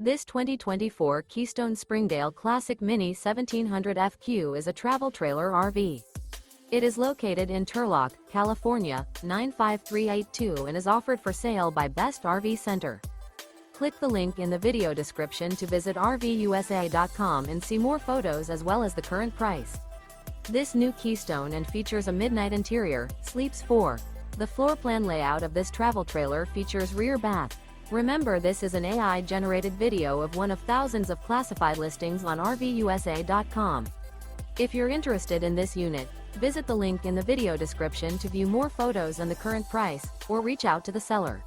This 2024 Keystone Springdale Classic Mini 1700 FQ is a travel trailer RV. It is located in Turlock, California, 95382 and is offered for sale by Best RV Center. Click the link in the video description to visit RVUSA.com and see more photos as well as the current price. This new Keystone and features a midnight interior, sleeps 4. The floor plan layout of this travel trailer features rear bath. Remember, this is an AI-generated video of one of thousands of classified listings on RVUSA.com. If you're interested in this unit, visit the link in the video description to view more photos and the current price, or reach out to the seller.